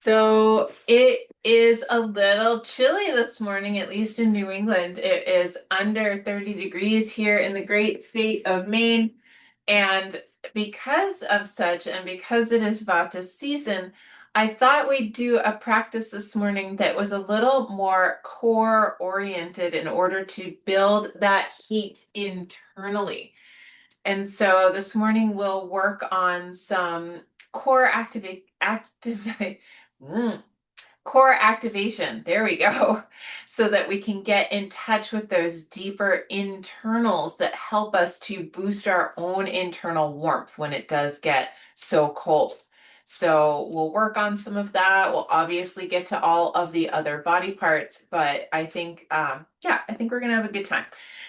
So it is a little chilly this morning, at least in New England. It is under 30 degrees here in the great state of Maine. And because of such, and because it is Vata season, I thought we'd do a practice this morning that was a little more core oriented in order to build that heat internally. And so this morning we'll work on some core activate core activation. There we go. So that we can get in touch with those deeper internals that help us to boost our own internal warmth when it does get so cold. So we'll work on some of that. We'll obviously get to all of the other body parts, but I think, yeah, I think we're gonna have a good time.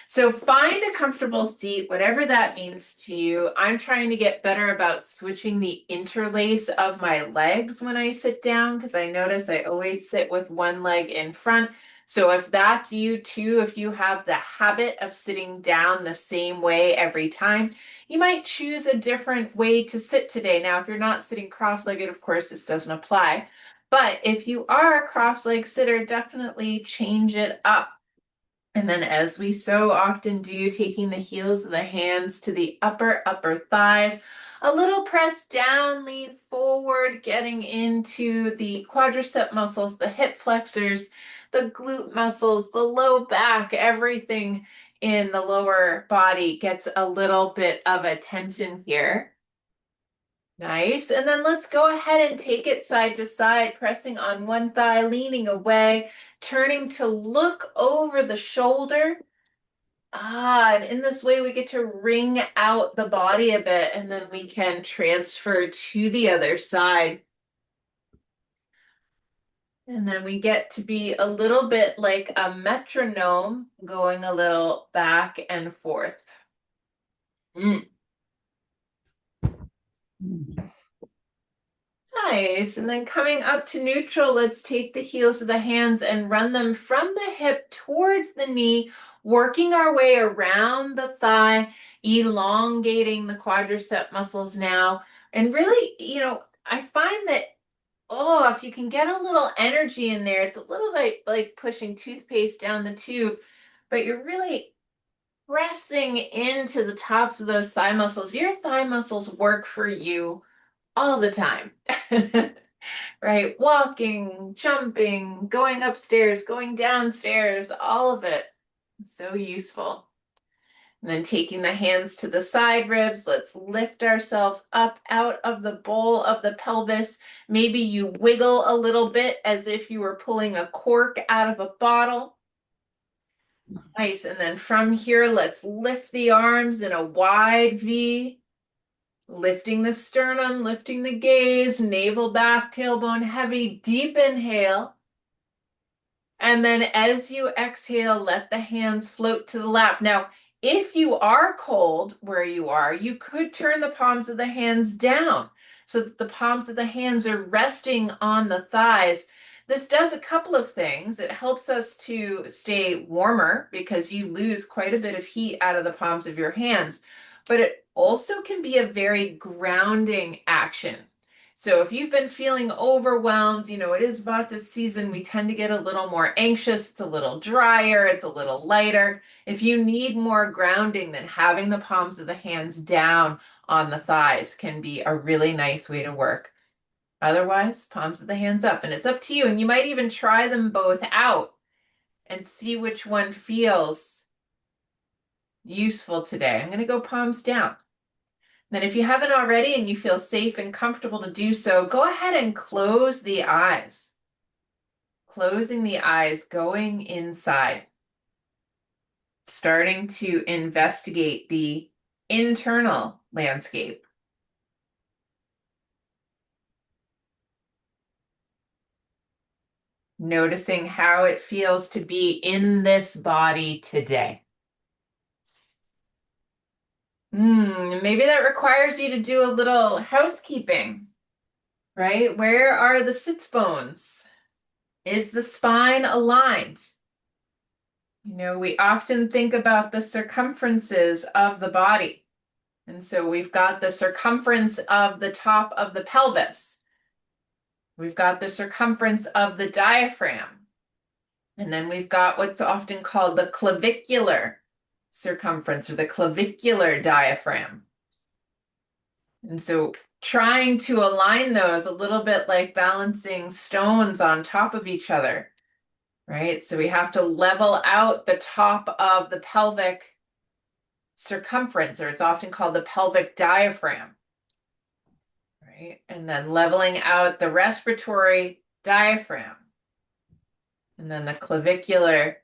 So find a comfortable seat, whatever that means to you. I'm trying to get better about switching the interlace of my legs when I sit down because I notice I always sit with one leg in front. So if that's you too, if you have the habit of sitting down the same way every time, you might choose a different way to sit today. Now, if you're not sitting cross-legged, of course, this doesn't apply. But if you are a cross-legged sitter, definitely change it up. And then as we so often do, taking the heels of the hands to the upper thighs, a little press down, lean forward, getting into the quadricep muscles, the hip flexors, the glute muscles, the low back, everything in the lower body gets a little bit of attention here. Nice. And then let's go ahead and take it side to side, pressing on one thigh, leaning away, turning to look over the shoulder. And in this way, we get to wring out the body a bit, and then we can transfer to the other side. And then we get to be a little bit like a metronome, going a little back and forth. Mm. Nice. And then coming up to neutral, let's take the heels of the hands and run them from the hip towards the knee, working our way around the thigh, elongating the quadricep muscles now. And really, I find that, oh, if you can get a little energy in there, it's a little bit like pushing toothpaste down the tube, but you're really pressing into the tops of those thigh muscles. Your thigh muscles work for you all the time. Right? Walking, jumping, going upstairs, going downstairs, all of it. So useful. And then taking the hands to the side ribs, let's lift ourselves up out of the bowl of the pelvis. Maybe you wiggle a little bit as if you were pulling a cork out of a bottle. Nice. And then from here, let's lift the arms in a wide V. Lifting the sternum, lifting the gaze, navel back, tailbone heavy, deep inhale. And then as you exhale, let the hands float to the lap. Now, if you are cold where you are, you could turn the palms of the hands down so that the palms of the hands are resting on the thighs. This does a couple of things. It helps us to stay warmer because you lose quite a bit of heat out of the palms of your hands, but it also can be a very grounding action. So if you've been feeling overwhelmed, it is Vata season, we tend to get a little more anxious, it's a little drier, it's a little lighter. If you need more grounding, then having the palms of the hands down on the thighs can be a really nice way to work. Otherwise, palms of the hands up, and it's up to you. And you might even try them both out and see which one feels useful today. I'm going to go palms down. Then if you haven't already and you feel safe and comfortable to do so, go ahead and close the eyes. Closing the eyes, going inside. Starting to investigate the internal landscape. Noticing how it feels to be in this body today. Maybe that requires you to do a little housekeeping, right? Where are the sits bones? Is the spine aligned? We often think about the circumferences of the body. And so we've got the circumference of the top of the pelvis. We've got the circumference of the diaphragm. And then we've got what's often called the clavicular circumference or the clavicular diaphragm. And so trying to align those a little bit like balancing stones on top of each other, right? So we have to level out the top of the pelvic circumference, or it's often called the pelvic diaphragm, right? And then leveling out the respiratory diaphragm. And then the clavicular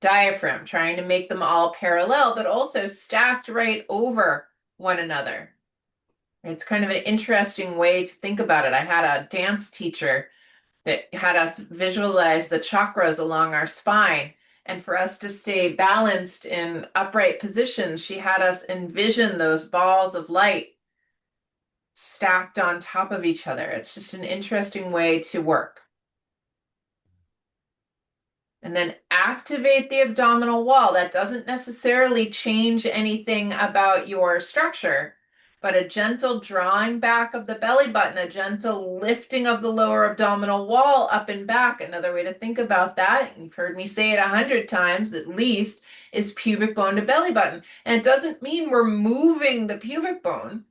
diaphragm, trying to make them all parallel, but also stacked right over one another. It's kind of an interesting way to think about it. I had a dance teacher that had us visualize the chakras along our spine. And for us to stay balanced in upright positions, she had us envision those balls of light stacked on top of each other. It's just an interesting way to work. And then activate the abdominal wall. That doesn't necessarily change anything about your structure, but a gentle drawing back of the belly button, a gentle lifting of the lower abdominal wall up and back. Another way to think about that, you've heard me say it 100 times at least, is pubic bone to belly button. And it doesn't mean we're moving the pubic bone.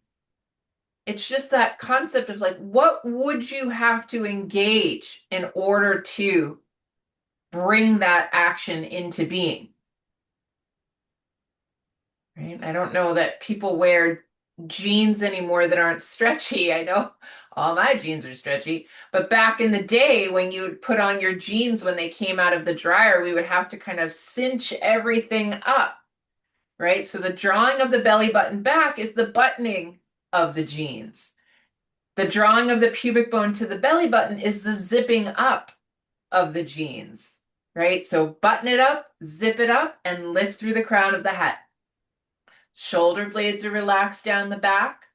It's just that concept of like, what would you have to engage in order to bring that action into being? Right? I don't know that people wear jeans anymore that aren't stretchy. I know all my jeans are stretchy, but back in the day when you would put on your jeans when they came out of the dryer, we would have to kind of cinch everything up, right? So the drawing of the belly button back is the buttoning of the jeans. The drawing of the pubic bone to the belly button is the zipping up of the jeans, right? So button it up, zip it up, and lift through the crown of the head. Shoulder blades are relaxed down the back.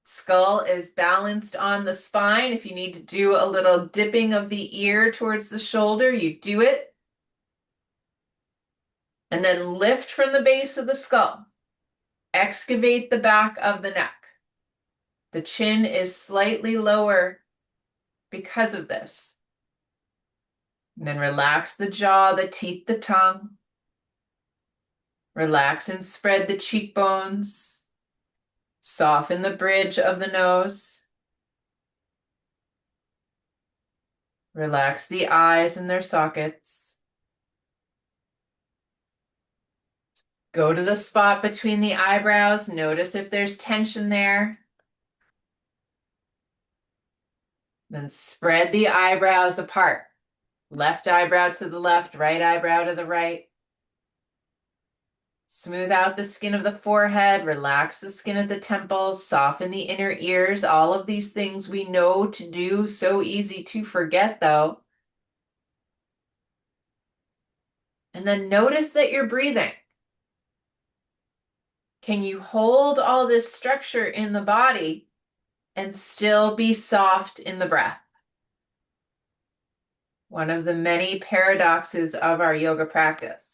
Skull is balanced on the spine. If you need to do a little dipping of the ear towards the shoulder, you do it. And then lift from the base of the skull. Excavate the back of the neck. The chin is slightly lower because of this. And then relax the jaw, the teeth, the tongue. Relax and spread the cheekbones. Soften the bridge of the nose. Relax the eyes and their sockets. Go to the spot between the eyebrows. Notice if there's tension there. Then spread the eyebrows apart. Left eyebrow to the left, right eyebrow to the right. Smooth out the skin of the forehead, relax the skin of the temples, soften the inner ears. All of these things we know to do, so easy to forget though. And then notice that you're breathing. Can you hold all this structure in the body and still be soft in the breath? One of the many paradoxes of our yoga practice.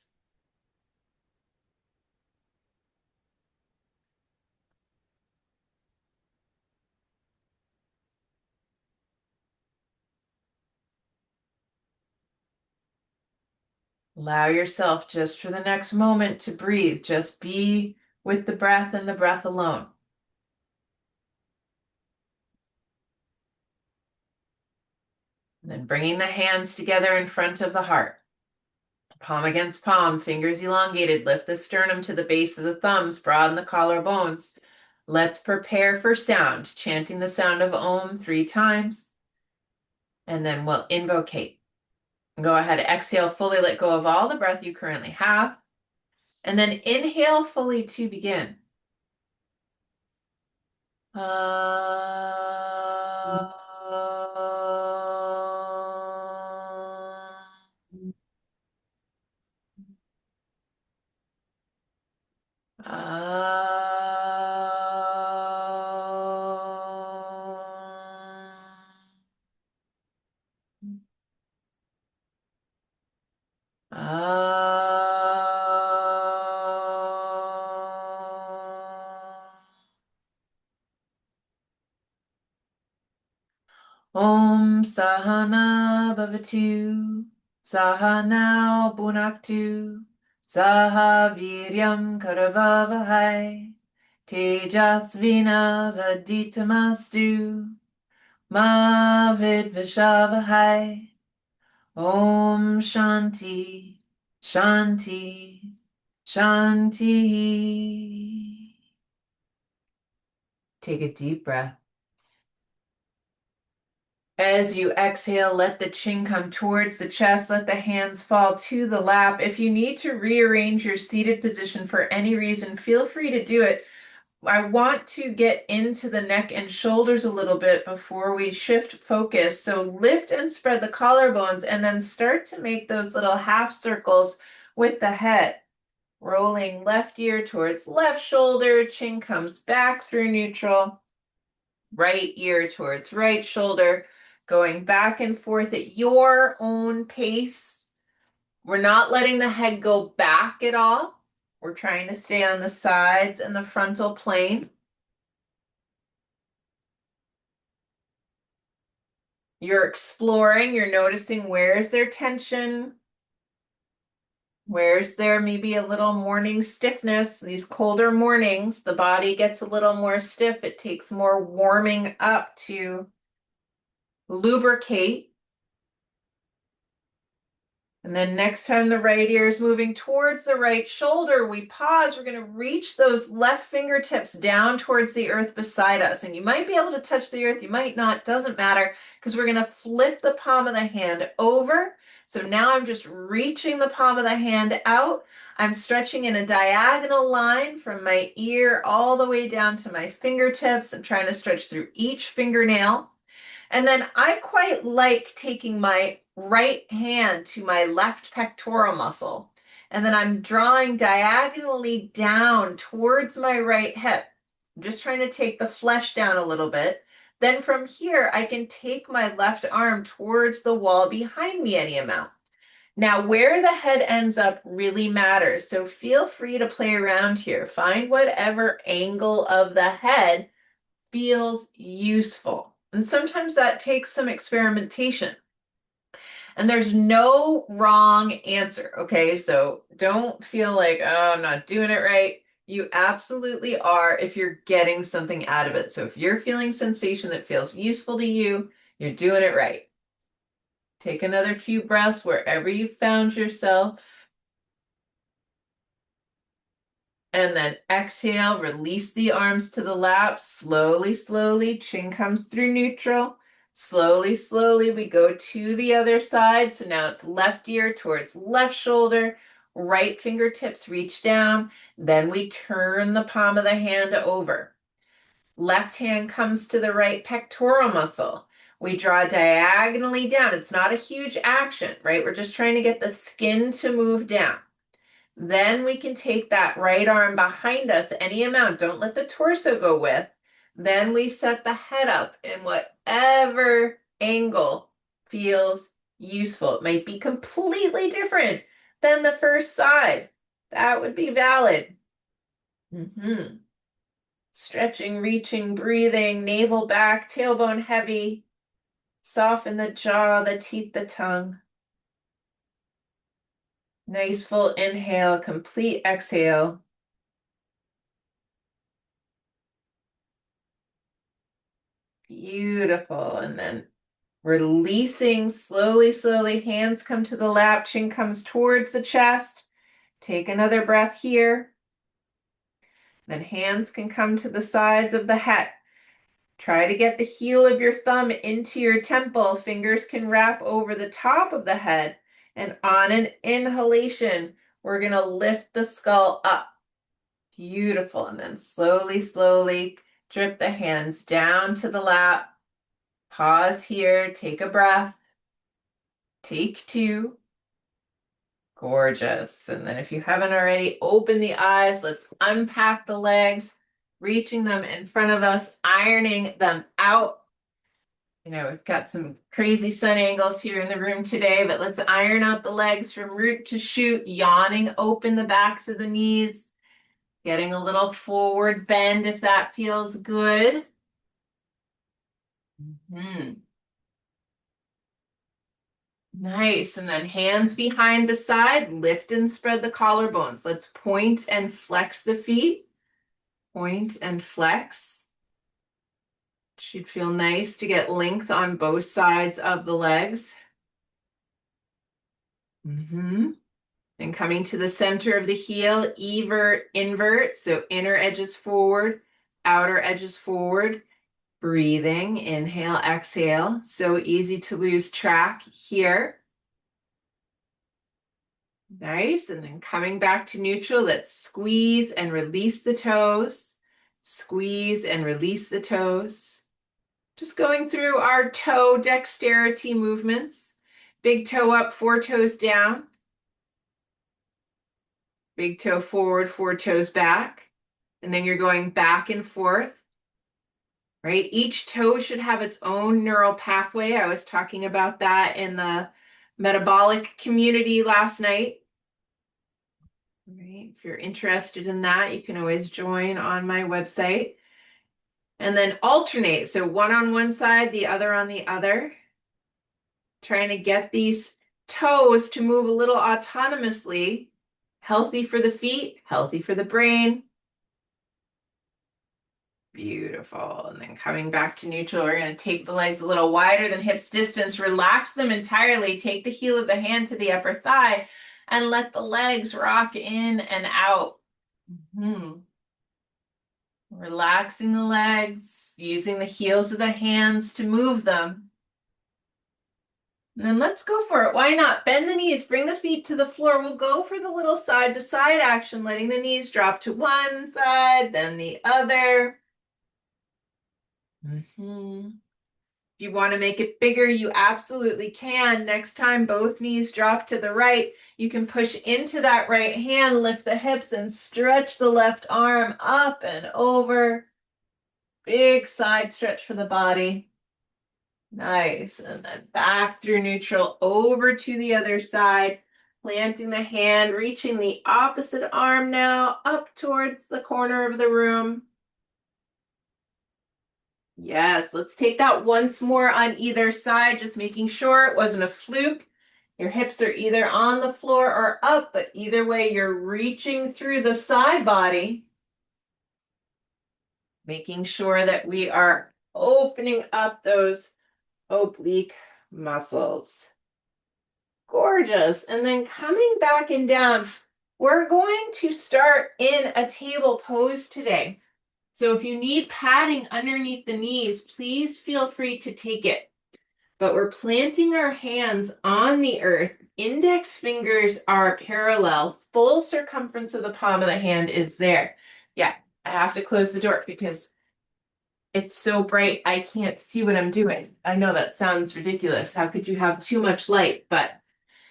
Allow yourself just for the next moment to breathe. Just be with the breath and the breath alone. And then bringing the hands together in front of the heart. Palm against palm, fingers elongated. Lift the sternum to the base of the thumbs. Broaden the collarbones. Let's prepare for sound. Chanting the sound of Om 3 times. And then we'll invocate. Go ahead, exhale fully, let go of all the breath you currently have. And then inhale fully to begin. Om Sahana Bhavatu, Sahanao Bhunaktu, Saha Viryam Karavavahai, Tejasvina Vaditamastu, Ma Vidvishavahai. Om Shanti, Shanti, Shanti. Take a deep breath. As you exhale, let the chin come towards the chest. Let the hands fall to the lap. If you need to rearrange your seated position for any reason, feel free to do it. I want to get into the neck and shoulders a little bit before we shift focus. So lift and spread the collarbones and then start to make those little half circles with the head. Rolling left ear towards left shoulder, chin comes back through neutral, right ear towards right shoulder, going back and forth at your own pace. We're not letting the head go back at all. We're trying to stay on the sides and the frontal plane. You're exploring, you're noticing where's there tension, where's there maybe a little morning stiffness. These colder mornings, the body gets a little more stiff. It takes more warming up to lubricate. And then next time the right ear is moving towards the right shoulder, we pause. We're going to reach those left fingertips down towards the earth beside us. And you might be able to touch the earth, you might not, doesn't matter, because we're going to flip the palm of the hand over. So now I'm just reaching the palm of the hand out. I'm stretching in a diagonal line from my ear all the way down to my fingertips. I'm trying to stretch through each fingernail. And then I quite like taking my right hand to my left pectoral muscle. And then I'm drawing diagonally down towards my right hip. I'm just trying to take the flesh down a little bit. Then from here, I can take my left arm towards the wall behind me any amount. Now, where the head ends up really matters. So feel free to play around here. Find whatever angle of the head feels useful. And sometimes that takes some experimentation. And there's no wrong answer, okay? So don't feel like, oh, I'm not doing it right. You absolutely are if you're getting something out of it. So if you're feeling sensation that feels useful to you, you're doing it right. Take another few breaths wherever you found yourself. And then exhale, release the arms to the lap. Slowly, slowly, chin comes through neutral. Slowly, slowly, we go to the other side. So now it's left ear towards left shoulder, right fingertips reach down. Then we turn the palm of the hand over. Left hand comes to the right pectoral muscle. We draw diagonally down. It's not a huge action, right? We're just trying to get the skin to move down. Then we can take that right arm behind us, any amount. Don't let the torso go with. Then we set the head up in whatever angle feels useful. It might be completely different than the first side. That would be valid. Stretching, reaching, breathing, navel back, tailbone heavy. Soften the jaw, the teeth, the tongue. Nice full inhale, complete exhale. Beautiful. And then releasing slowly, slowly. Hands come to the lap, chin comes towards the chest. Take another breath here. Then hands can come to the sides of the head. Try to get the heel of your thumb into your temple. Fingers can wrap over the top of the head. And on an inhalation, we're going to lift the skull up. Beautiful. And then slowly, slowly drip the hands down to the lap. Pause here, take a breath. Take two. Gorgeous. And then if you haven't already, open the eyes. Let's unpack the legs, reaching them in front of us, ironing them out. You know, we've got some crazy sun angles here in the room today, but let's iron out the legs from root to shoot, yawning open the backs of the knees, getting a little forward bend if that feels good. Nice. And then hands behind the side, lift and spread the collarbones. Let's point and flex the feet. Point and flex. Should feel nice to get length on both sides of the legs. And coming to the center of the heel, evert, invert. So inner edges forward, outer edges forward. Breathing, inhale, exhale. So easy to lose track here. Nice. And then coming back to neutral, let's squeeze and release the toes. Squeeze and release the toes. Just going through our toe dexterity movements. Big toe up, 4 toes down. Big toe forward, 4 toes back. And then you're going back and forth. Right? Each toe should have its own neural pathway. I was talking about that in the metabolic community last night. Right? If you're interested in that, you can always join on my website. And then alternate. So one on one side, the other on the other. Trying to get these toes to move a little autonomously. Healthy for the feet, healthy for the brain. Beautiful. And then coming back to neutral, we're going to take the legs a little wider than hips distance. Relax them entirely. Take the heel of the hand to the upper thigh and let the legs rock in and out. Relaxing the legs, using the heels of the hands to move them. And then let's go for it. Why not? Bend the knees, bring the feet to the floor. We'll go for the little side to side action, letting the knees drop to one side, then the other. If you want to make it bigger, you absolutely can. Next time both knees drop to the right, you can push into that right hand, lift the hips and stretch the left arm up and over. Big side stretch for the body. Nice. And then back through neutral over to the other side, planting the hand, reaching the opposite arm now up towards the corner of the room. Yes, let's take that once more on either side, just making sure it wasn't a fluke. Your hips are either on the floor or up, but either way, you're reaching through the side body, making sure that we are opening up those oblique muscles. Gorgeous. And then coming back and down, we're going to start in a table pose today. So if you need padding underneath the knees, please feel free to take it. But we're planting our hands on the earth. Index fingers are parallel. Full circumference of the palm of the hand is there. Yeah, I have to close the door because it's so bright I can't see what I'm doing. I know that sounds ridiculous. How could you have too much light? But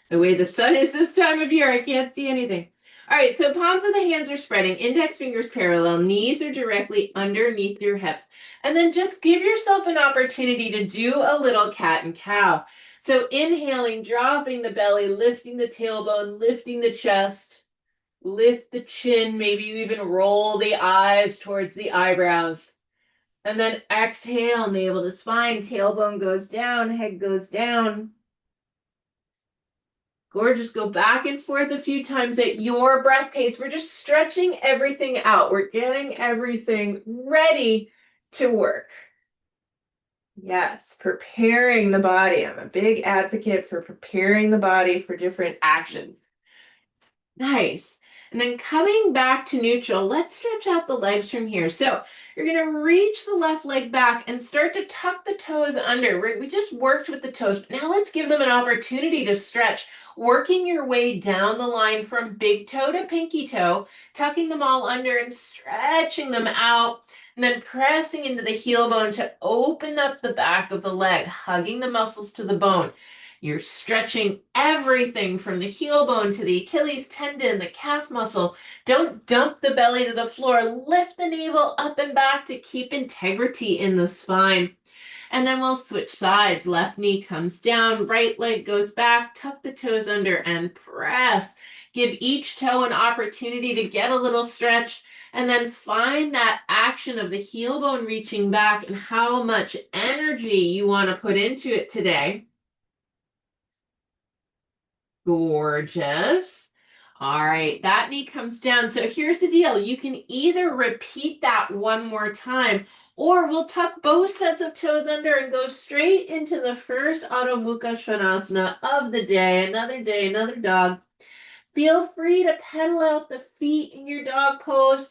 the way the sun is this time of year, I can't see anything. All right, so palms of the hands are spreading, index fingers parallel, knees are directly underneath your hips. And then just give yourself an opportunity to do a little cat and cow. So inhaling, dropping the belly, lifting the tailbone, lifting the chest, lift the chin, maybe you even roll the eyes towards the eyebrows. And then exhale, navel to spine, tailbone goes down, head goes down. Gorgeous. Go back and forth a few times at your breath pace. We're just stretching everything out. We're getting everything ready to work. Yes, preparing the body. I'm a big advocate for preparing the body for different actions. Nice. And then coming back to neutral, let's stretch out the legs from here. So you're going to reach the left leg back and start to tuck the toes under. We just worked with the toes, but now let's give them an opportunity to stretch, working your way down the line from big toe to pinky toe, tucking them all under and stretching them out, and then pressing into the heel bone to open up the back of the leg, hugging the muscles to the bone. You're stretching everything from the heel bone to the Achilles tendon, the calf muscle. Don't dump the belly to the floor. Lift the navel up and back to keep integrity in the spine. And then we'll switch sides. Left knee comes down, right leg goes back, tuck the toes under and press. Give each toe an opportunity to get a little stretch. And then find that action of the heel bone reaching back and how much energy you want to put into it today. Gorgeous. All right, that knee comes down. So here's the deal. You can either repeat that one more time, or we'll tuck both sets of toes under and go straight into the first Adho Mukha Svanasana of the day. Day, another dog. Feel free to pedal out the feet in your dog pose.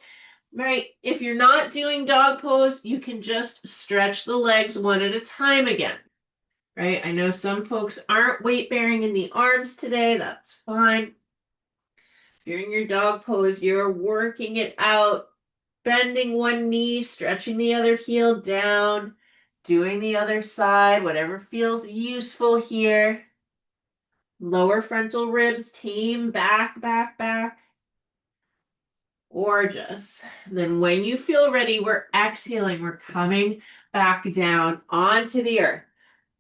Right, if you're not doing dog pose, you can just stretch the legs one at a time again. Right, I know some folks aren't weight bearing in the arms today. That's fine. If you're in your dog pose, you're working it out, bending one knee, stretching the other heel down, doing the other side, whatever feels useful here. Lower frontal ribs, tame, back, back, back. Gorgeous. And then when you feel ready, we're exhaling. We're coming back down onto the earth.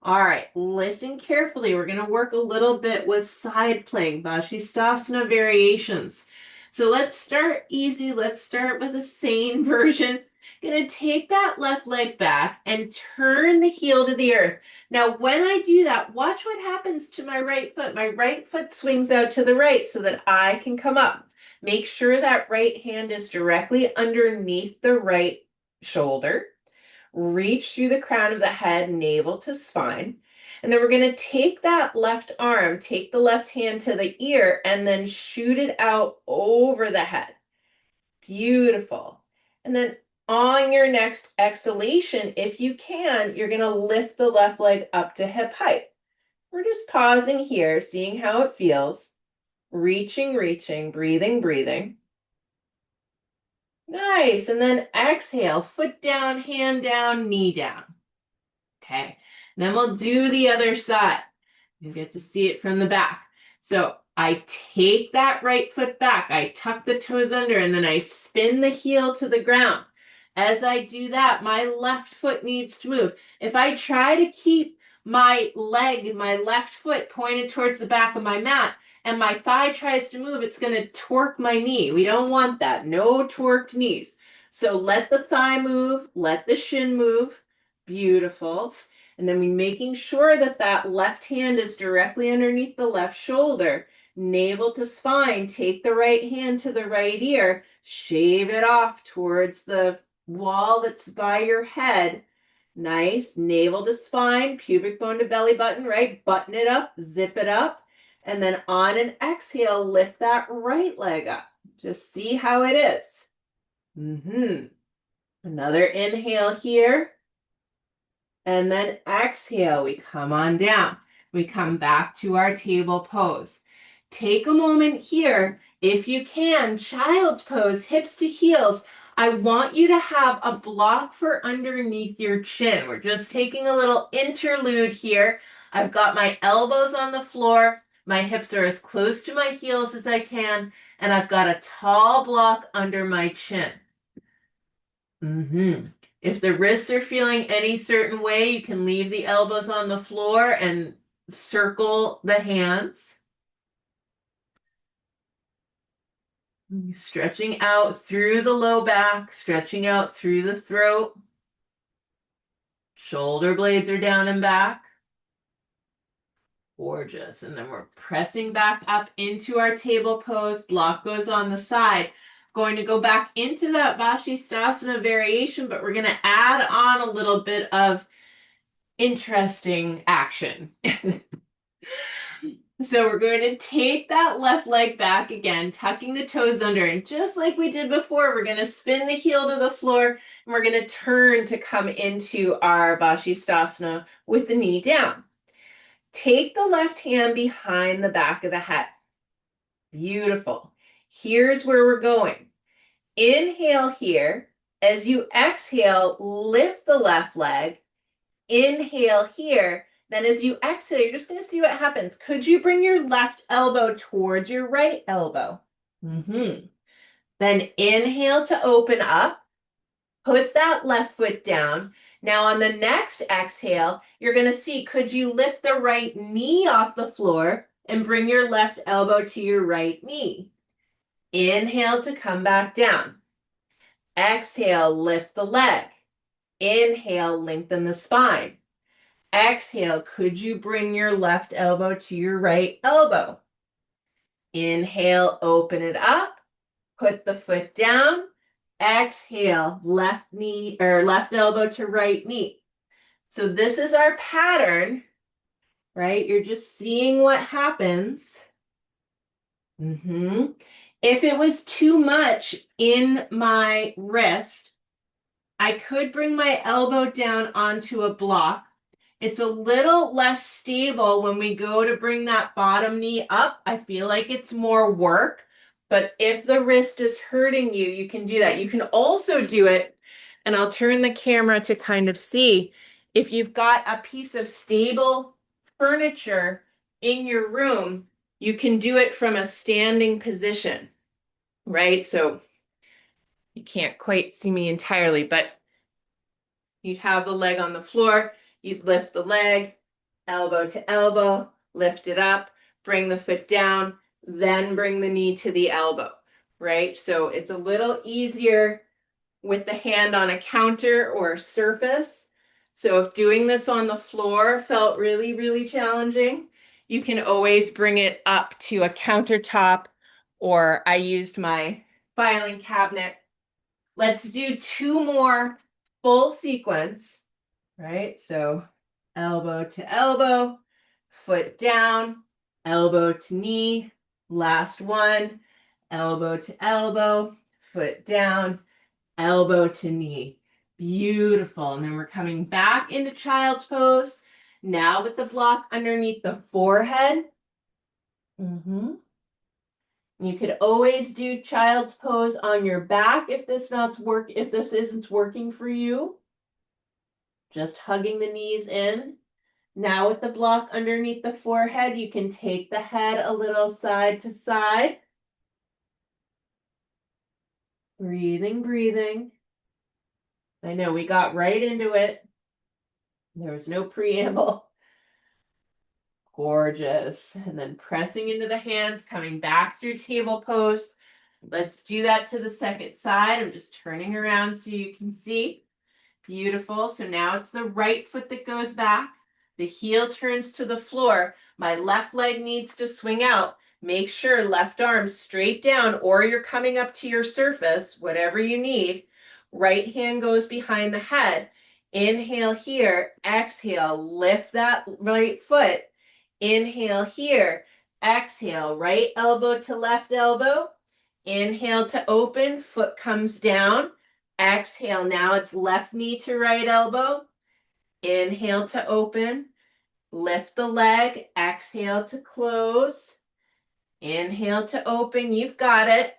All right, listen carefully. We're going to work a little bit with side plank, Vashisthasana variations. So let's start easy. Let's start with a sane version. Going to take that left leg back and turn the heel to the earth. Now, when I do that, watch what happens to my right foot. My right foot swings out to the right so that I can come up. Make sure that right hand is directly underneath the right shoulder. Reach through the crown of the head, navel to spine. And then we're going to take that left arm, take the left hand to the ear, and then shoot it out over the head. Beautiful. And then on your next exhalation, if you can, you're going to lift the left leg up to hip height. We're just pausing here, seeing how it feels. Reaching, reaching, breathing, breathing. Nice. And then exhale, foot down, hand down, knee down. Okay. Then we'll do the other side. You get to see it from the back. So I take that right foot back, I tuck the toes under, and then I spin the heel to the ground. As I do that, my left foot needs to move. If I try to keep my leg, my left foot pointed towards the back of my mat, and my thigh tries to move, it's going to torque my knee. We don't want that. No torqued knees. So let the thigh move, let the shin move. Beautiful. And then we're making sure that that left hand is directly underneath the left shoulder. Navel to spine. Take the right hand to the right ear. Shave it off towards the wall that's by your head. Nice. Navel to spine. Pubic bone to belly button, right? Button it up. Zip it up. And then on an exhale, lift that right leg up. Just see how it is. Another inhale here. And then exhale, we come on down. We come back to our table pose. Take a moment here, if you can, child's pose, hips to heels. I want you to have a block for underneath your chin. We're just taking a little interlude here. I've got my elbows on the floor. My hips are as close to my heels as I can, and I've got a tall block under my chin. If the wrists are feeling any certain way, you can leave the elbows on the floor and circle the hands. Stretching out through the low back, stretching out through the throat. Shoulder blades are down and back. Gorgeous. And then we're pressing back up into our table pose. Block goes on the side. Going to go back into that Vashisthasana variation, but we're going to add on a little bit of interesting action. So we're going to take that left leg back again, tucking the toes under. And just like we did before, we're going to spin the heel to the floor, and we're going to turn to come into our Vashisthasana with the knee down. Take the left hand behind the back of the head. Beautiful. Here's where we're going. Inhale here. As you exhale, lift the left leg. Inhale here. Then as you exhale, you're just going to see what happens. Could you bring your left elbow towards your right elbow? Then inhale to open up. Put that left foot down. Now on the next exhale, you're going to see, could you lift the right knee off the floor and bring your left elbow to your right knee? Inhale to come back down. Exhale, lift the leg. Inhale, lengthen the spine. Exhale, could you bring your left elbow to your right elbow? Inhale, open it up. Put the foot down. Exhale, left knee or left elbow to right knee. So this is our pattern, right? You're just seeing what happens. If it was too much in my wrist, I could bring my elbow down onto a block. It's a little less stable when we go to bring that bottom knee up. I feel like it's more work, but if the wrist is hurting you, you can do that. You can also do it, and I'll turn the camera to kind of see if you've got a piece of stable furniture in your room, you can do it from a standing position, right? So you can't quite see me entirely, but you'd have the leg on the floor, you'd lift the leg, elbow to elbow, lift it up, bring the foot down, then bring the knee to the elbow, right? So it's a little easier with the hand on a counter or a surface. So if doing this on the floor felt really, really challenging, you can always bring it up to a countertop, or I used my filing cabinet. Let's do 2 more full sequence, right? So elbow to elbow, foot down, elbow to knee, last one, elbow to elbow, foot down, elbow to knee. Beautiful. And then we're coming back into child's pose. Now with the block underneath the forehead. You could always do child's pose on your back if this isn't working for you. Just hugging the knees in. Now with the block underneath the forehead, you can take the head a little side to side. Breathing, breathing. I know we got right into it. There was no preamble. Gorgeous. And then pressing into the hands, coming back through table pose. Let's do that to the second side. I'm just turning around so you can see. Beautiful. So now it's the right foot that goes back. The heel turns to the floor. My left leg needs to swing out. Make sure left arm straight down, or you're coming up to your surface, whatever you need. Right hand goes behind the head. Inhale here. Exhale. Lift that right foot. Inhale here. Exhale. Right elbow to left elbow. Inhale to open. Foot comes down. Exhale, now it's left knee to right elbow. Inhale to open. Lift the leg. Exhale to close. Inhale to open. You've got it.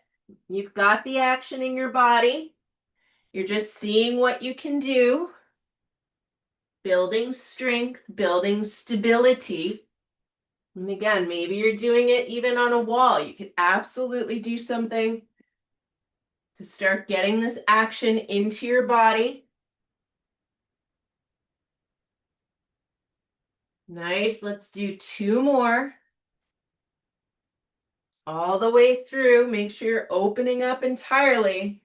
You've got the action in your body. You're just seeing what you can do. Building strength, building stability. And again, maybe you're doing it even on a wall. You could absolutely do something to start getting this action into your body. Nice. Let's do 2 more. All the way through. Make sure you're opening up entirely.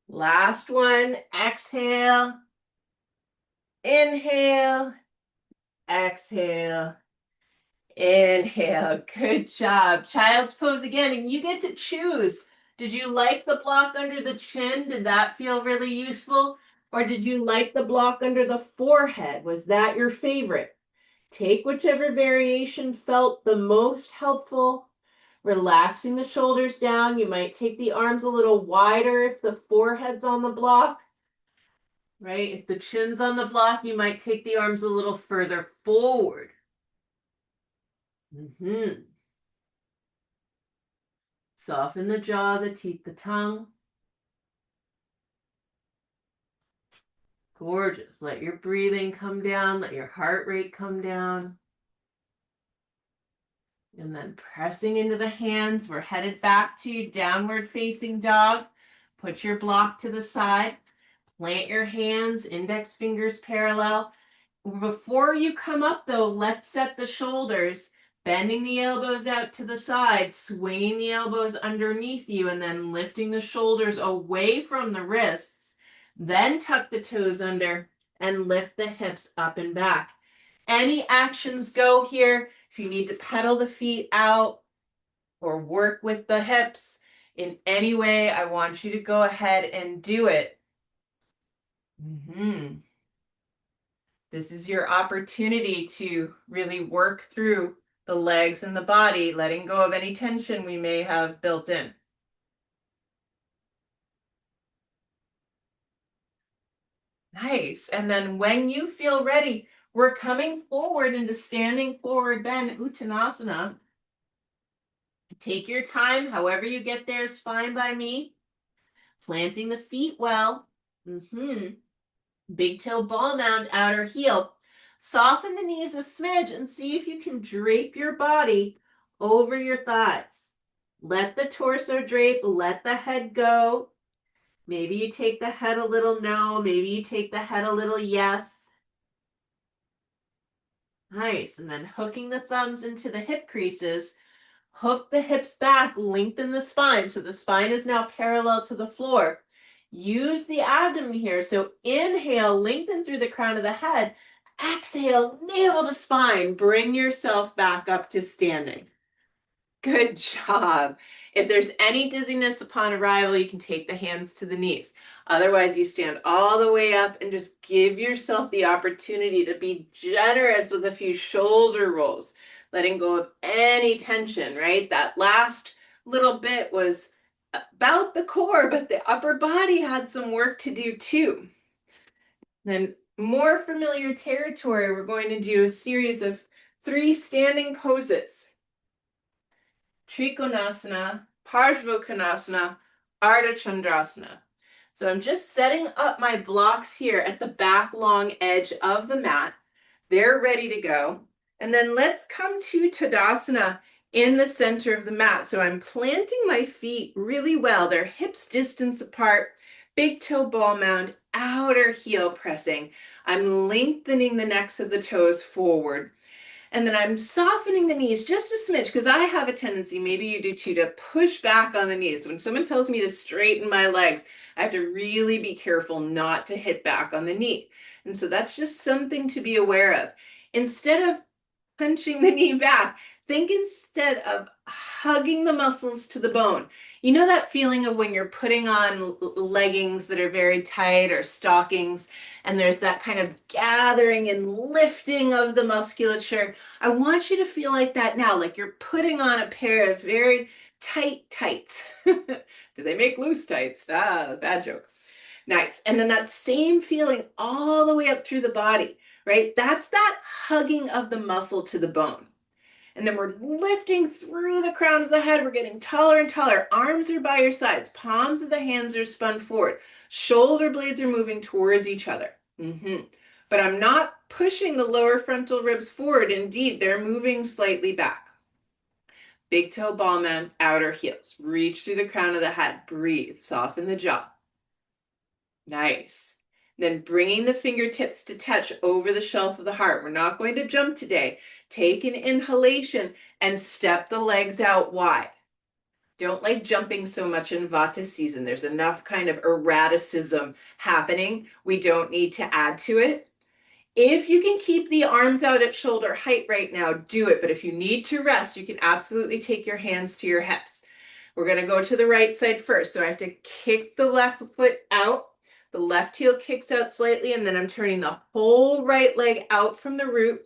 Last one. Exhale. Inhale. Exhale. Inhale. Good job. Child's pose again. And you get to choose. Did you like the block under the chin? Did that feel really useful? Or did you like the block under the forehead? Was that your favorite? Take whichever variation felt the most helpful. Relaxing the shoulders down. You might take the arms a little wider if the forehead's on the block. Right? If the chin's on the block, you might take the arms a little further forward. Soften the jaw, the teeth, the tongue. Gorgeous. Let your breathing come down. Let your heart rate come down. And then pressing into the hands. We're headed back to downward facing dog. Put your block to the side. Plant your hands, index fingers parallel. Before you come up though, let's set the shoulders. Bending the elbows out to the side, swinging the elbows underneath you, and then lifting the shoulders away from the wrists. Then tuck the toes under and lift the hips up and back. Any actions go here. If you need to pedal the feet out or work with the hips in any way, I want you to go ahead and do it. This is your opportunity to really work through the legs and the body, letting go of any tension we may have built in. Nice. And then when you feel ready, we're coming forward into standing forward bend, Uttanasana. Take your time. However you get there is fine by me. Planting the feet well. Big toe ball mound, outer heel. Soften the knees a smidge and see if you can drape your body over your thighs. Let the torso drape, let the head go. Maybe you take the head a little no, maybe you take the head a little yes. Nice. And then hooking the thumbs into the hip creases, hook the hips back, lengthen the spine. So the spine is now parallel to the floor. Use the abdomen here. So inhale, lengthen through the crown of the head. Exhale, navel to spine. Bring yourself back up to standing. Good job. If there's any dizziness upon arrival, you can take the hands to the knees. Otherwise, you stand all the way up and just give yourself the opportunity to be generous with a few shoulder rolls, letting go of any tension, right? That last little bit was about the core, but the upper body had some work to do too. Then more familiar territory, we're going to do a series of 3 standing poses. Trikonasana, Parshvottanasana, Ardha Chandrasana. So I'm just setting up my blocks here at the back long edge of the mat. They're ready to go. And then let's come to Tadasana in the center of the mat. So I'm planting my feet really well. They're hips distance apart, big toe ball mound, outer heel pressing. I'm lengthening the necks of the toes forward. And then I'm softening the knees just a smidge because I have a tendency, maybe you do too, to push back on the knees. When someone tells me to straighten my legs, I have to really be careful not to hit back on the knee. And so that's just something to be aware of. Instead of punching the knee back, think instead of hugging the muscles to the bone. You know that feeling of when you're putting on leggings that are very tight or stockings, and there's that kind of gathering and lifting of the musculature? I want you to feel like that now, like you're putting on a pair of very tight tights. Do they make loose tights? Ah, bad joke. Nice. And then that same feeling all the way up through the body, right? That's that hugging of the muscle to the bone. And then we're lifting through the crown of the head. We're getting taller and taller. Arms are by your sides. Palms of the hands are spun forward. Shoulder blades are moving towards each other. But I'm not pushing the lower frontal ribs forward. Indeed, they're moving slightly back. Big toe ball mound, outer heels. Reach through the crown of the head. Breathe. Soften the jaw. Nice. Then bringing the fingertips to touch over the shelf of the heart. We're not going to jump today. Take an inhalation and step the legs out wide. Don't like jumping so much in Vata season. There's enough kind of erraticism happening. We don't need to add to it. If you can keep the arms out at shoulder height right now, do it. But if you need to rest, you can absolutely take your hands to your hips. We're going to go to the right side first. So I have to kick the left foot out. The left heel kicks out slightly, and then I'm turning the whole right leg out from the root.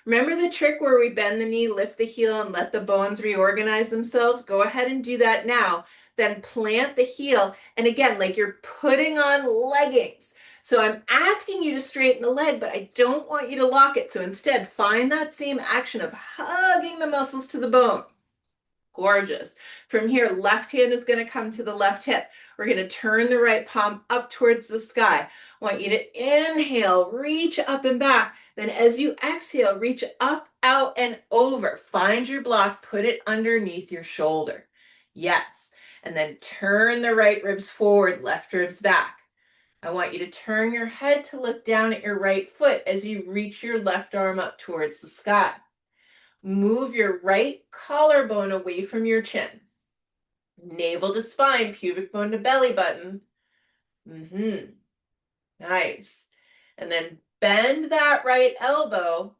Remember the trick where we bend the knee, lift the heel, and let the bones reorganize themselves? Go ahead and do that now. Then plant the heel, and again, like you're putting on leggings. So I'm asking you to straighten the leg, but I don't want you to lock it. So instead, find that same action of hugging the muscles to the bone. Gorgeous. From here, left hand is going to come to the left hip. We're going to turn the right palm up towards the sky. I want you to inhale, reach up and back. Then as you exhale, reach up, out, and over. Find your block, put it underneath your shoulder. Yes. And then turn the right ribs forward, left ribs back. I want you to turn your head to look down at your right foot as you reach your left arm up towards the sky. Move your right collarbone away from your chin. Navel to spine, pubic bone to belly button. Nice. And then bend that right elbow.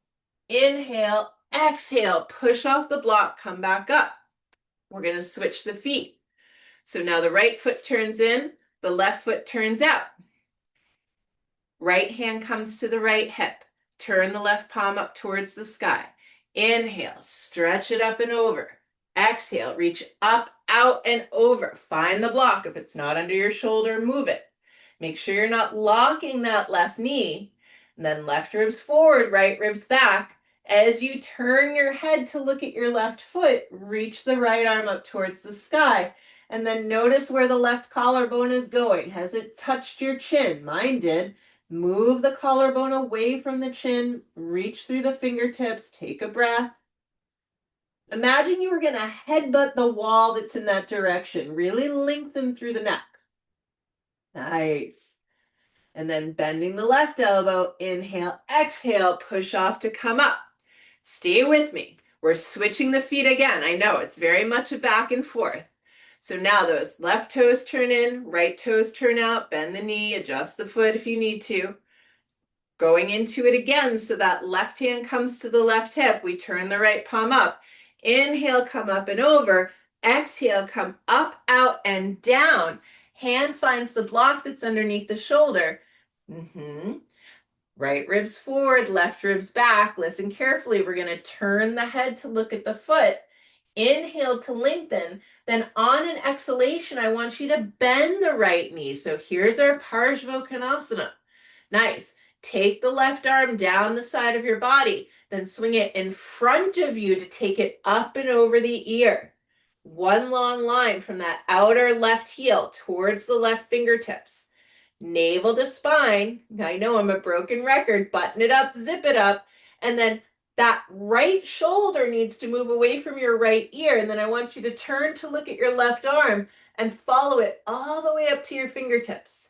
Inhale, Exhale, push off the block, come back up. We're going to switch the feet. So now the right foot turns in, the left foot turns out. Right hand comes to the right hip. Turn the left palm up towards the sky. Inhale, stretch it up and over. Exhale, reach up, out, and over. Find the block. If it's not under your shoulder, move it. Make sure you're not locking that left knee. And then left ribs forward, right ribs back. As you turn your head to look at your left foot, reach the right arm up towards the sky. And then notice where the left collarbone is going. Has it touched your chin? Mine did. Move the collarbone away from the chin, reach through the fingertips, take a breath. Imagine you were going to headbutt the wall that's in that direction. Really lengthen through the neck. Nice. And then bending the left elbow, inhale, exhale, push off to come up. Stay with me. We're switching the feet again. I know it's very much a back and forth. So now those left toes turn in, right toes turn out, bend the knee, adjust the foot if you need to. Going into it again, so that left hand comes to the left hip. We turn the right palm up. Inhale, come up and over. Exhale, come up, out, and down. Hand finds the block that's underneath the shoulder. Right ribs forward, left ribs back. Listen carefully. We're going to turn the head to look at the foot. Inhale to lengthen. Then on an exhalation, I want you to bend the right knee. So here's our Parsvottanasana. Nice. Take the left arm down the side of your body. Then swing it in front of you to take it up and over the ear. One long line from that outer left heel towards the left fingertips. Navel to spine. I know I'm a broken record. Button it up, zip it up. And then that right shoulder needs to move away from your right ear. And then I want you to turn to look at your left arm and follow it all the way up to your fingertips.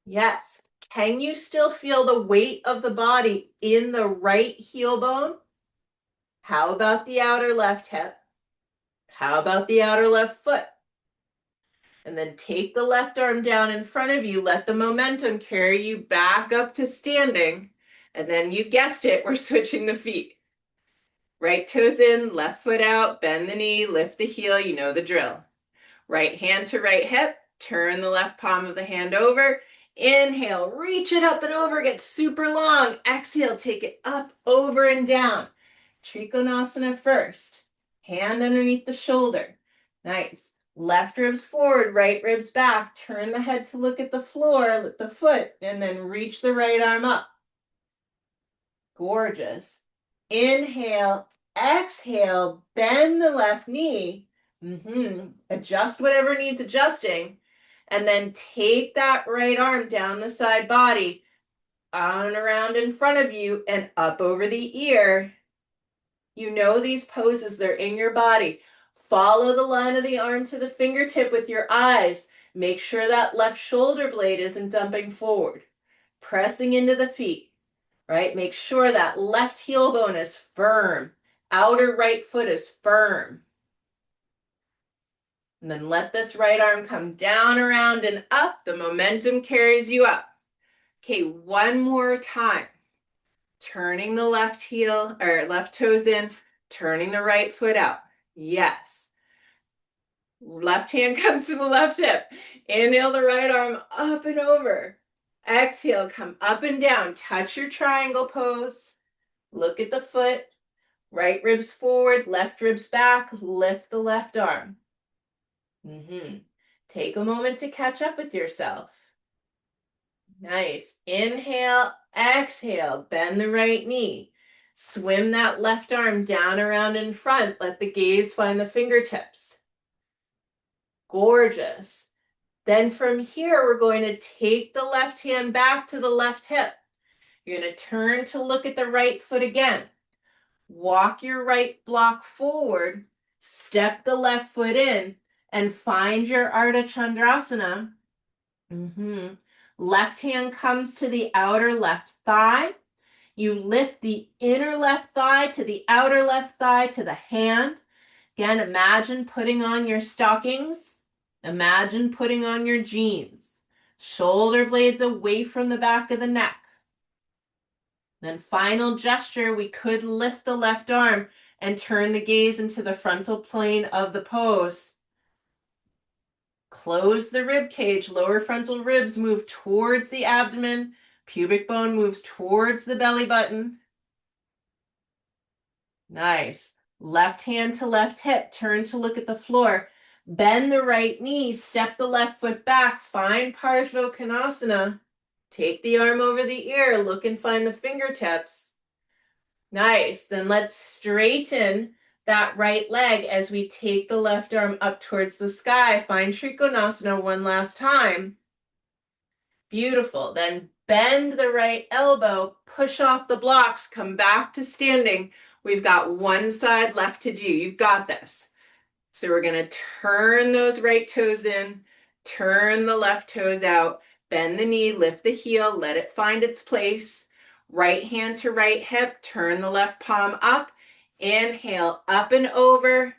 Yes. Can you still feel the weight of the body in the right heel bone? How about the outer left hip? How about the outer left foot? And then take the left arm down in front of you. Let the momentum carry you back up to standing. And then you guessed it, we're switching the feet. Right toes in, left foot out, bend the knee, lift the heel, you know the drill. Right hand to right hip, turn the left palm of the hand over. Inhale, reach it up and over, get super long. Exhale, take it up, over, and down. Trikonasana first. Hand underneath the shoulder. Nice. Left ribs forward, right ribs back. Turn the head to look at the floor, lift the foot, and then reach the right arm up. Gorgeous. Inhale, exhale, bend the left knee. Adjust whatever needs adjusting. And then take that right arm down the side body, on and around in front of you, and up over the ear. You know these poses, they're in your body. Follow the line of the arm to the fingertip with your eyes. Make sure that left shoulder blade isn't dumping forward. Pressing into the feet, right? Make sure that left heel bone is firm. Outer right foot is firm. And then let this right arm come down, around, and up. The momentum carries you up. Okay, one more time. Turning the left heel or left toes in, turning the right foot out. Yes. Left hand comes to the left hip. Inhale the right arm up and over. Exhale, come up and down. Touch your triangle pose. Look at the foot. Right ribs forward, left ribs back. Lift the left arm. Take a moment to catch up with yourself. Nice. Inhale, exhale, bend the right knee. Swim that left arm down, around, in front. Let the gaze find the fingertips. Gorgeous. Then from here, we're going to take the left hand back to the left hip. You're going to turn to look at the right foot again. Walk your right block forward. Step the left foot in. And find your Ardha Chandrasana. Left hand comes to the outer left thigh. You lift the inner left thigh to the outer left thigh to the hand. Again, imagine putting on your stockings. Imagine putting on your jeans. Shoulder blades away from the back of the neck. Then final gesture, we could lift the left arm and turn the gaze into the frontal plane of the pose. Close the rib cage, lower frontal ribs move towards the abdomen, pubic bone moves towards the belly button. Nice. Left hand to left hip, turn to look at the floor. Bend the right knee, step the left foot back, find Parsvottanasana. Take the arm over the ear, look and find the fingertips. Nice. Then let's straighten that right leg as we take the left arm up towards the sky. Find Trikonasana one last time. Beautiful. Then bend the right elbow, push off the blocks, come back to standing. We've got one side left to do. You've got this. So we're going to turn those right toes in, turn the left toes out, bend the knee, lift the heel, let it find its place. Right hand to right hip, turn the left palm up. Inhale, up and over.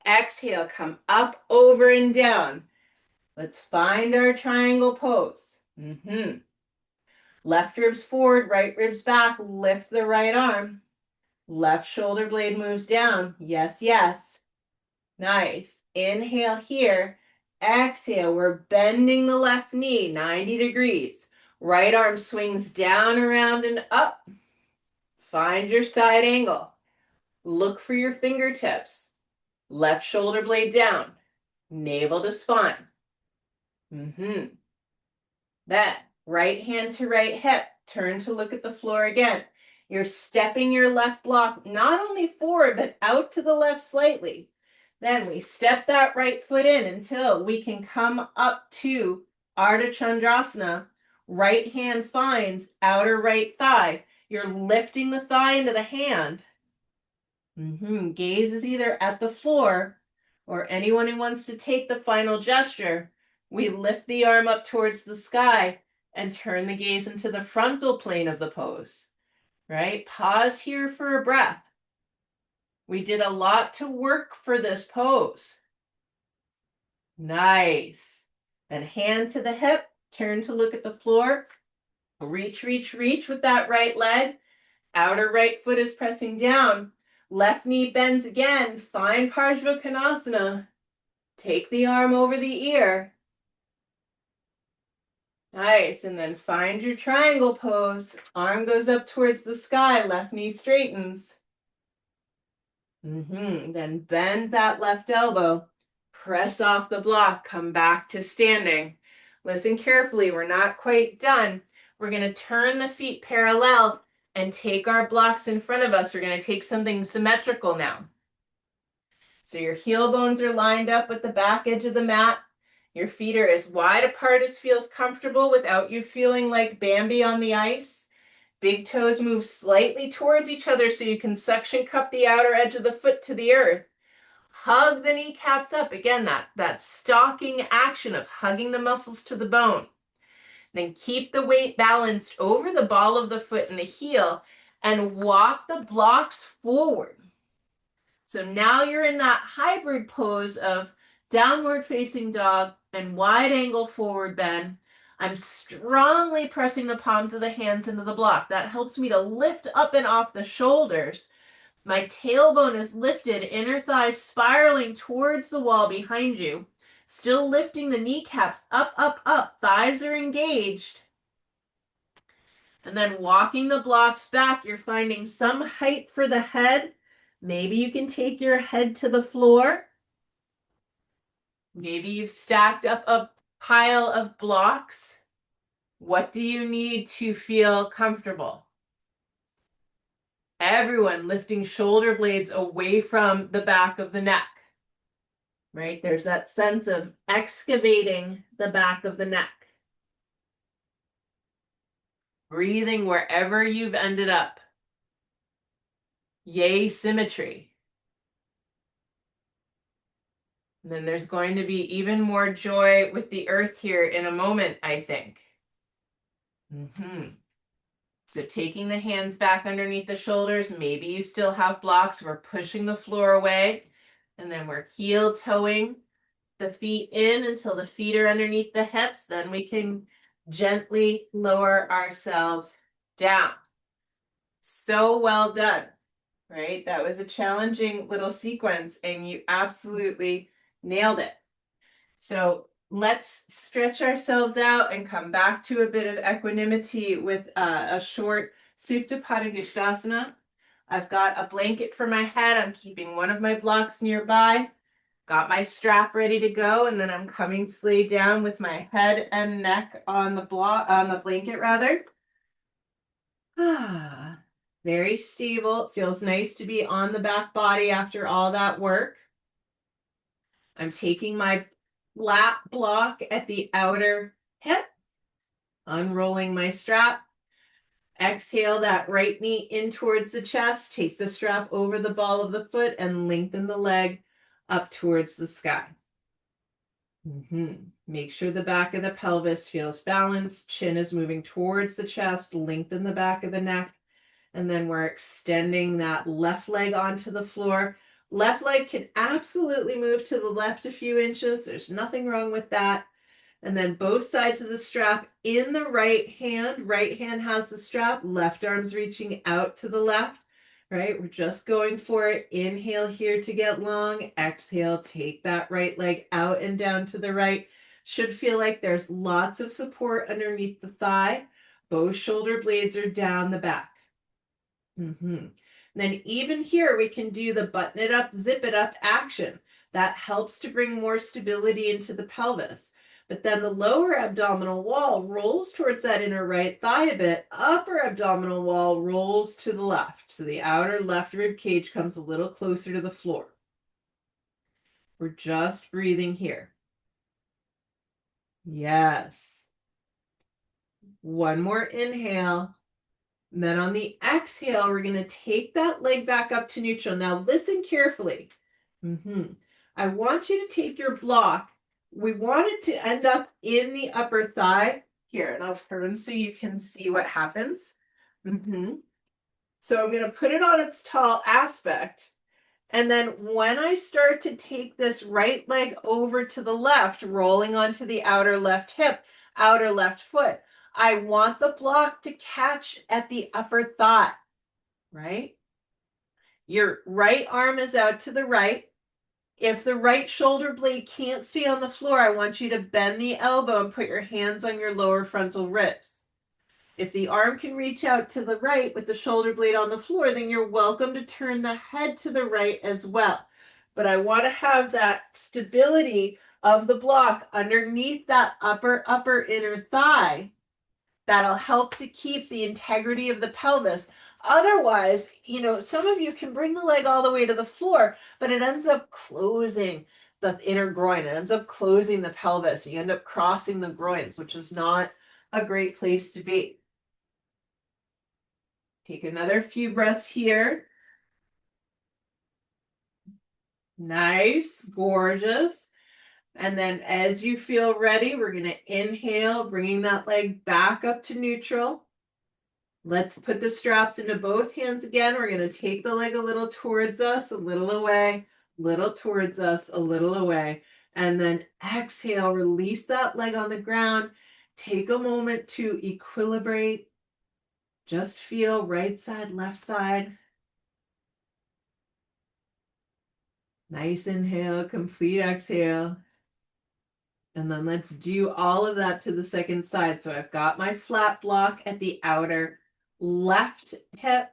Exhale, come up, over, and down. Let's find our triangle pose. Left ribs forward, right ribs back. Lift the right arm. Left shoulder blade moves down. Yes, yes. Nice. Inhale here. Exhale. We're bending the left knee 90 degrees. Right arm swings down, around, and up. Find your side angle. Look for your fingertips. Left shoulder blade down. Navel to spine. Then, right hand to right hip. Turn to look at the floor again. You're stepping your left block not only forward, but out to the left slightly. Then we step that right foot in until we can come up to Ardha Chandrasana. Right hand finds outer right thigh. You're lifting the thigh into the hand. Gaze is either at the floor or anyone who wants to take the final gesture. We lift the arm up towards the sky and turn the gaze into the frontal plane of the pose, right? Pause here for a breath. We did a lot to work for this pose. Nice. Then hand to the hip, turn to look at the floor. Reach, reach, reach with that right leg. Outer right foot is pressing down. Left knee bends again. Find Parsvottanasana. Take the arm over the ear. Nice. And then find your triangle pose. Arm goes up towards the sky. Left knee straightens. Then bend that left elbow. Press off the block. Come back to standing. Listen carefully. We're not quite done. We're going to turn the feet parallel and take our blocks in front of us. We're going to take something symmetrical now. So your heel bones are lined up with the back edge of the mat. Your feet are as wide apart as feels comfortable without you feeling like Bambi on the ice. Big toes move slightly towards each other so you can suction cup the outer edge of the foot to the earth. Hug the kneecaps up. Again, that stalking action of hugging the muscles to the bone. Then keep the weight balanced over the ball of the foot and the heel and walk the blocks forward. So now you're in that hybrid pose of downward facing dog and wide angle forward bend. I'm strongly pressing the palms of the hands into the block. That helps me to lift up and off the shoulders. My tailbone is lifted, inner thigh spiraling towards the wall behind you. Still lifting the kneecaps up, up, up. Thighs are engaged. And then walking the blocks back, you're finding some height for the head. Maybe you can take your head to the floor. Maybe you've stacked up a pile of blocks. What do you need to feel comfortable? Everyone lifting shoulder blades away from the back of the neck. Right? There's that sense of excavating the back of the neck. Breathing wherever you've ended up. Yay, symmetry. And then there's going to be even more joy with the earth here in a moment, I think. So taking the hands back underneath the shoulders, maybe you still have blocks. We're pushing the floor away. And then we're heel toeing the feet in until the feet are underneath the hips. Then we can gently lower ourselves down. So well done, right? That was a challenging little sequence and you absolutely nailed it. So let's stretch ourselves out and come back to a bit of equanimity with a short Supta Padangusthasana. I've got a blanket for my head. I'm keeping one of my blocks nearby. Got my strap ready to go, and then I'm coming to lay down with my head and neck on the blanket rather. Very stable. It feels nice to be on the back body after all that work. I'm taking my lap block at the outer hip, unrolling my strap. Exhale that right knee in towards the chest. Take the strap over the ball of the foot and lengthen the leg up towards the sky. Make sure the back of the pelvis feels balanced. Chin is moving towards the chest. Lengthen the back of the neck. And then we're extending that left leg onto the floor. Left leg can absolutely move to the left a few inches. There's nothing wrong with that. And then both sides of the strap in the right hand. Right hand has the strap. Left arm's reaching out to the left, right? We're just going for it. Inhale here to get long. Exhale, take that right leg out and down to the right. Should feel like there's lots of support underneath the thigh. Both shoulder blades are down the back. Then even here, we can do the button it up, zip it up action. That helps to bring more stability into the pelvis. But then the lower abdominal wall rolls towards that inner right thigh a bit. Upper abdominal wall rolls to the left. So the outer left rib cage comes a little closer to the floor. We're just breathing here. Yes. One more inhale. And then on the exhale, we're going to take that leg back up to neutral. Now listen carefully. I want you to take your block. We want it to end up in the upper thigh. Here, and I'll turn so you can see what happens. So I'm going to put it on its tall aspect. And then when I start to take this right leg over to the left, rolling onto the outer left hip, outer left foot, I want the block to catch at the upper thigh, right? Your right arm is out to the right. If the right shoulder blade can't stay on the floor, I want you to bend the elbow and put your hands on your lower frontal ribs. If the arm can reach out to the right with the shoulder blade on the floor, then you're welcome to turn the head to the right as well. But I want to have that stability of the block underneath that upper inner thigh. That'll help to keep the integrity of the pelvis. Otherwise, some of you can bring the leg all the way to the floor, but it ends up closing the inner groin. It ends up closing the pelvis. You end up crossing the groins, which is not a great place to be. Take another few breaths here. Nice, gorgeous. And then as you feel ready, we're going to inhale, bringing that leg back up to neutral. Let's put the straps into both hands again. We're going to take the leg a little towards us, a little away, little towards us, a little away. And then exhale, release that leg on the ground. Take a moment to equilibrate. Just feel right side, left side. Nice inhale, complete exhale. And then let's do all of that to the second side. So I've got my flat block at the outer left hip.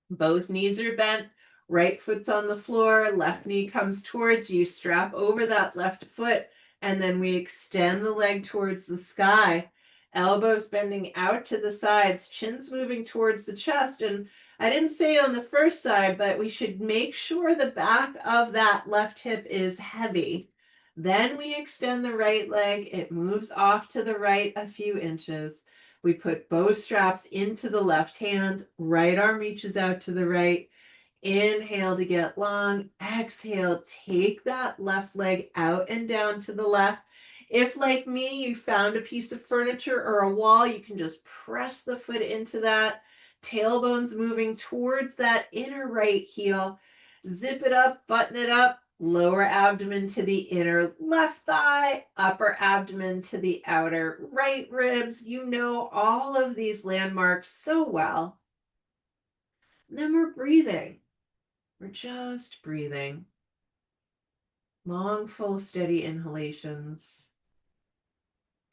Both knees are bent. Right foot's on the floor. Left knee comes towards you. Strap over that left foot. And then we extend the leg towards the sky. Elbows bending out to the sides. Chin's moving towards the chest. And I didn't say it on the first side, but we should make sure the back of that left hip is heavy. Then we extend the right leg. It moves off to the right a few inches. We put both straps into the left hand. Right arm reaches out to the right. Inhale to get long. Exhale, take that left leg out and down to the left. If, like me, you found a piece of furniture or a wall, you can just press the foot into that. Tailbone's moving towards that inner right heel. Zip it up, button it up. Lower abdomen to the inner left thigh, upper abdomen to the outer right ribs. You know all of these landmarks so well. And then we're breathing. We're just breathing. Long, full, steady inhalations.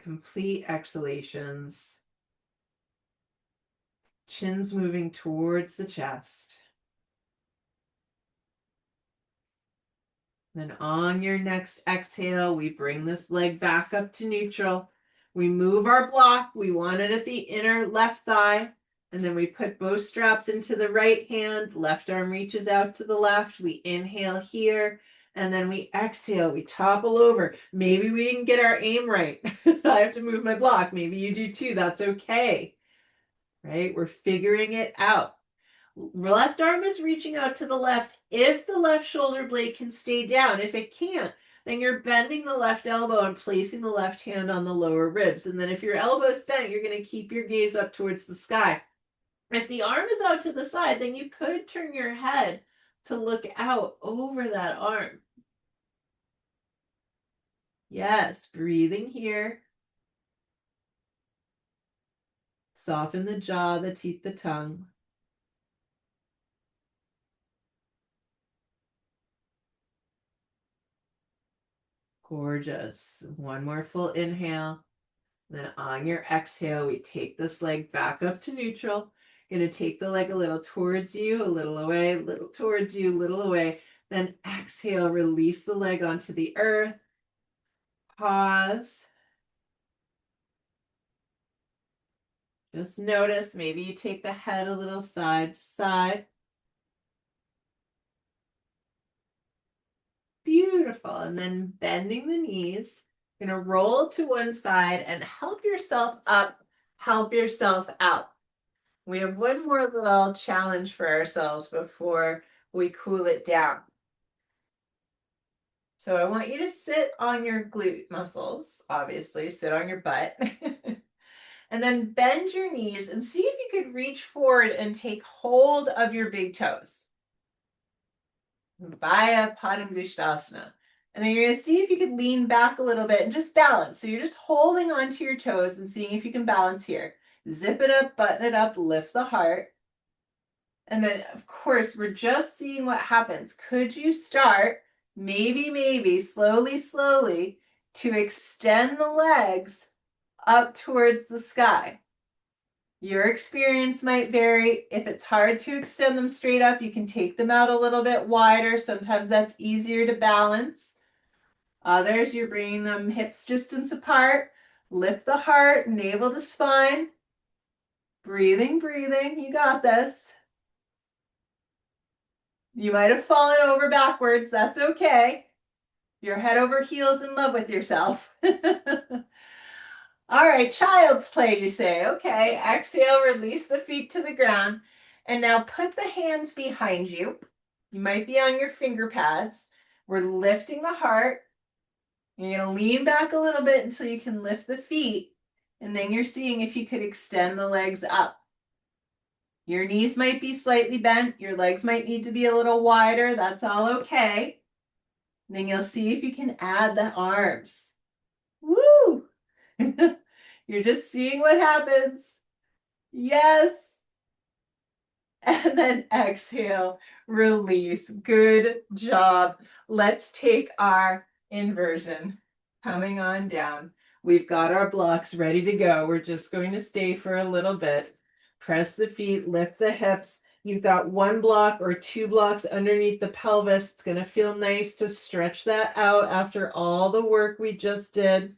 Complete exhalations. Chin's moving towards the chest. Then on your next exhale, we bring this leg back up to neutral. We move our block. We want it at the inner left thigh. And then we put both straps into the right hand. Left arm reaches out to the left. We inhale here. And then we exhale. We topple over. Maybe we didn't get our aim right. I have to move my block. Maybe you do too. That's okay. Right? We're figuring it out. Left arm is reaching out to the left if the left shoulder blade can stay down. If it can't, then you're bending the left elbow and placing the left hand on the lower ribs. And then if your elbow is bent, you're going to keep your gaze up towards the sky. If the arm is out to the side, then you could turn your head to look out over that arm. Yes, breathing here. Soften the jaw, the teeth, the tongue. Gorgeous. One more full inhale. Then on your exhale, we take this leg back up to neutral. You're going to take the leg a little towards you, a little away, a little towards you, a little away. Then exhale, release the leg onto the earth. Pause. Just notice, maybe you take the head a little side to side. Beautiful. And then bending the knees. You're going to roll to one side and help yourself up, help yourself out. We have one more little challenge for ourselves before we cool it down. So I want you to sit on your glute muscles, obviously, sit on your butt. And then bend your knees and see if you could reach forward and take hold of your big toes. Vaya Padangusthasana. And then you're going to see if you could lean back a little bit and just balance. So you're just holding onto your toes and seeing if you can balance here. Zip it up, button it up, lift the heart. And then, of course, we're just seeing what happens. Could you start, maybe, slowly, to extend the legs up towards the sky? Your experience might vary. If it's hard to extend them straight up, you can take them out a little bit wider. Sometimes that's easier to balance. Others, you're bringing them hips distance apart. Lift the heart, navel to spine. Breathing. You got this. You might have fallen over backwards. That's okay. You're head over heels in love with yourself. All right, child's play, you say. Okay, exhale, release the feet to the ground. And now put the hands behind you. You might be on your finger pads. We're lifting the heart. You're going to lean back a little bit until you can lift the feet. And then you're seeing if you could extend the legs up. Your knees might be slightly bent. Your legs might need to be a little wider. That's all okay. And then you'll see if you can add the arms. Woo! You're just seeing what happens. Yes. And then exhale, release. Good job. Let's take our inversion. Coming on down. We've got our blocks ready to go. We're just going to stay for a little bit. Press the feet, lift the hips. You've got one block or two blocks underneath the pelvis. It's going to feel nice to stretch that out after all the work we just did.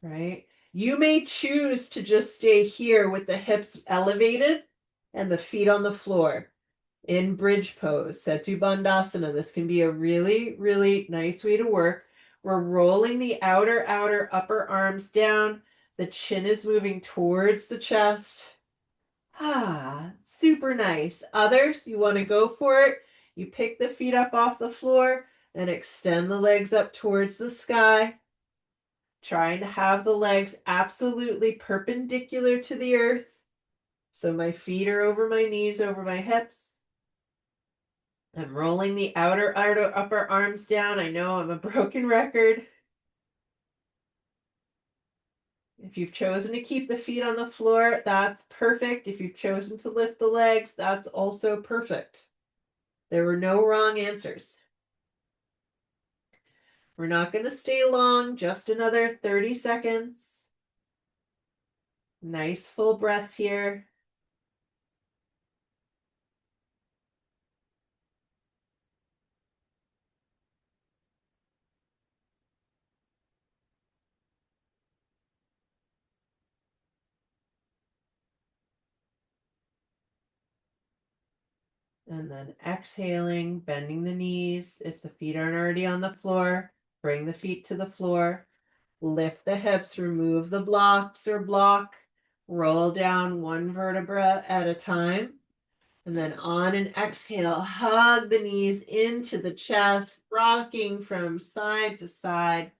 Right? You may choose to just stay here with the hips elevated and the feet on the floor in bridge pose, Setu Bandhasana. This can be a really nice way to work. We're rolling the outer upper arms down. The chin is moving towards the chest. Super nice. Others, you want to go for it. You pick the feet up off the floor and extend the legs up towards the sky. Trying to have the legs absolutely perpendicular to the earth. So my feet are over my knees, over my hips. I'm rolling the outer upper arms down. I know I'm a broken record. If you've chosen to keep the feet on the floor, that's perfect. If you've chosen to lift the legs, that's also perfect. There were no wrong answers. We're not going to stay long, just another 30 seconds. Nice full breaths here. And then exhaling, bending the knees. If the feet aren't already on the floor, bring the feet to the floor. Lift the hips, remove the blocks or block. Roll down one vertebra at a time. And then on an exhale, hug the knees into the chest, rocking from side to side.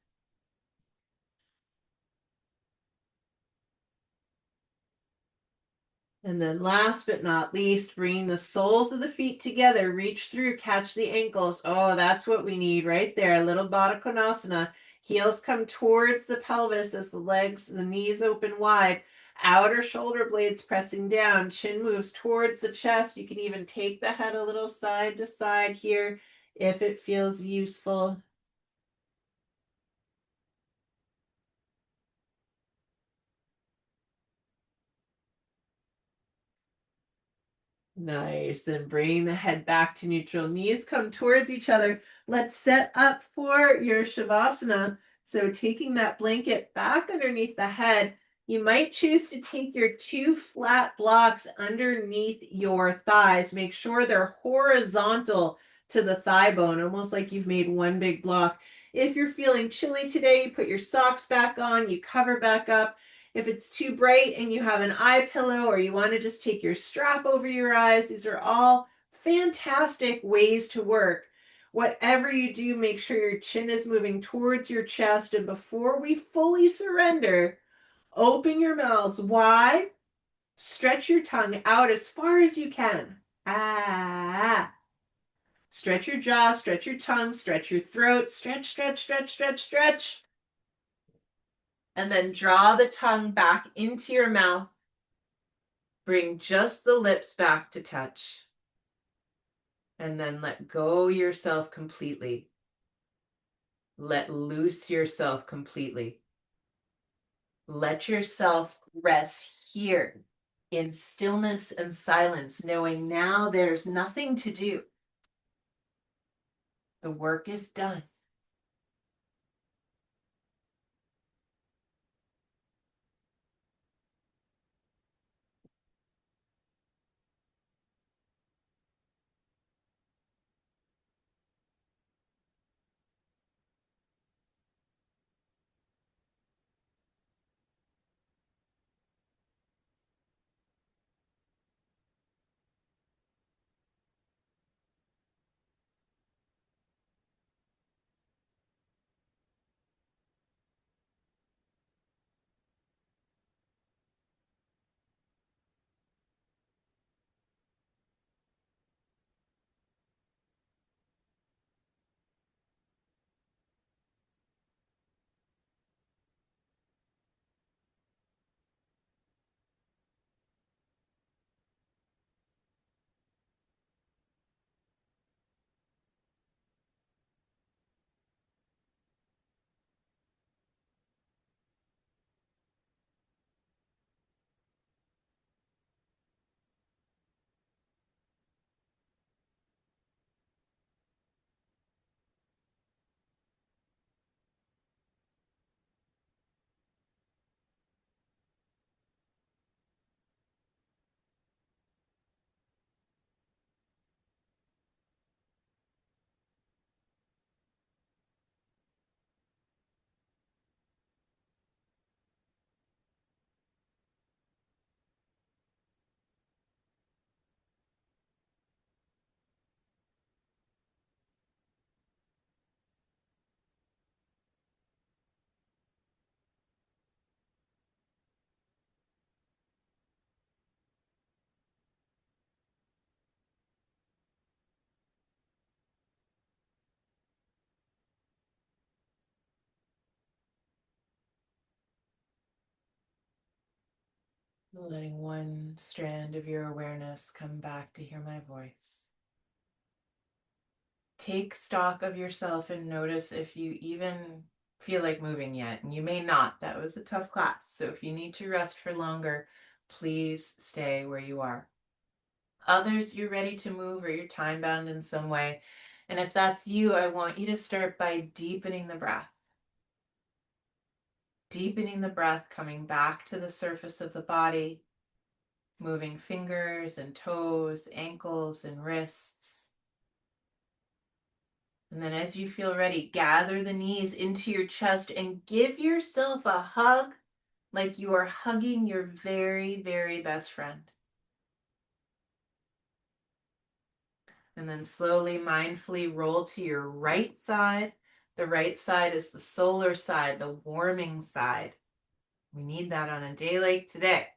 And then last but not least, bringing the soles of the feet together, reach through, catch the ankles. Oh, that's what we need right there. A little Baddha Konasana. Heels come towards the pelvis as the knees open wide. Outer shoulder blades pressing down. Chin moves towards the chest. You can even take the head a little side to side here if it feels useful. Nice. And bring the head back to neutral. Knees come towards each other. Let's set up for your Shavasana. So taking that blanket back underneath the head, you might choose to take your two flat blocks underneath your thighs. Make sure they're horizontal to the thigh bone, almost like you've made one big block. If you're feeling chilly today, you put your socks back on, you cover back up. If it's too bright and you have an eye pillow or you want to just take your strap over your eyes, these are all fantastic ways to work. Whatever you do, make sure your chin is moving towards your chest. And before we fully surrender, open your mouths wide, stretch your tongue out as far as you can. Ah. Stretch your jaw, stretch your tongue, stretch your throat, stretch, stretch, stretch, stretch, stretch. And then draw the tongue back into your mouth. Bring just the lips back to touch. And then let go yourself completely. Let loose yourself completely. Let yourself rest here in stillness and silence, knowing now there's nothing to do. The work is done. Letting one strand of your awareness come back to hear my voice. Take stock of yourself and notice if you even feel like moving yet. And you may not. That was a tough class. So if you need to rest for longer, please stay where you are. Others, you're ready to move or you're time bound in some way. And if that's you, I want you to start by deepening the breath. Deepening the breath, coming back to the surface of the body, moving fingers and toes, ankles and wrists. And then as you feel ready, gather the knees into your chest and give yourself a hug like you are hugging your very, very best friend. And then slowly, mindfully roll to your right side. The right side is the solar side, the warming side. We need that on a day like today.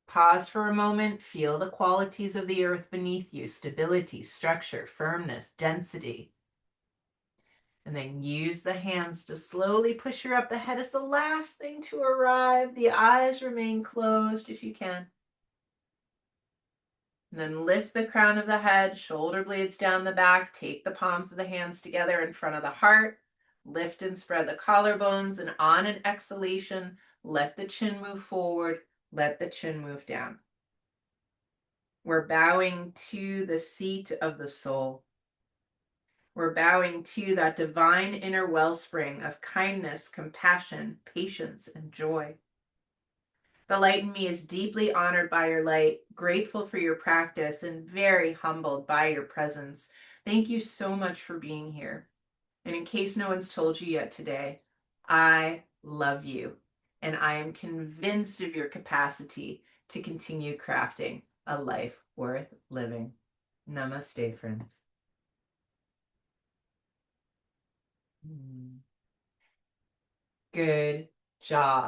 Pause for a moment, feel the qualities of the earth beneath you: stability, structure, firmness, density. And then use the hands to slowly push her up. The head is the last thing to arrive. The eyes remain closed if you can. And then lift the crown of the head, shoulder blades down the back. Take the palms of the hands together in front of the heart. Lift and spread the collarbones. And on an exhalation, let the chin move forward. Let the chin move down. We're bowing to the seat of the soul. We're bowing to that divine inner wellspring of kindness, compassion, patience, and joy. The light in me is deeply honored by your light, grateful for your practice, and very humbled by your presence. Thank you so much for being here. And in case no one's told you yet today, I love you, and I am convinced of your capacity to continue crafting a life worth living. Namaste, friends. Good job.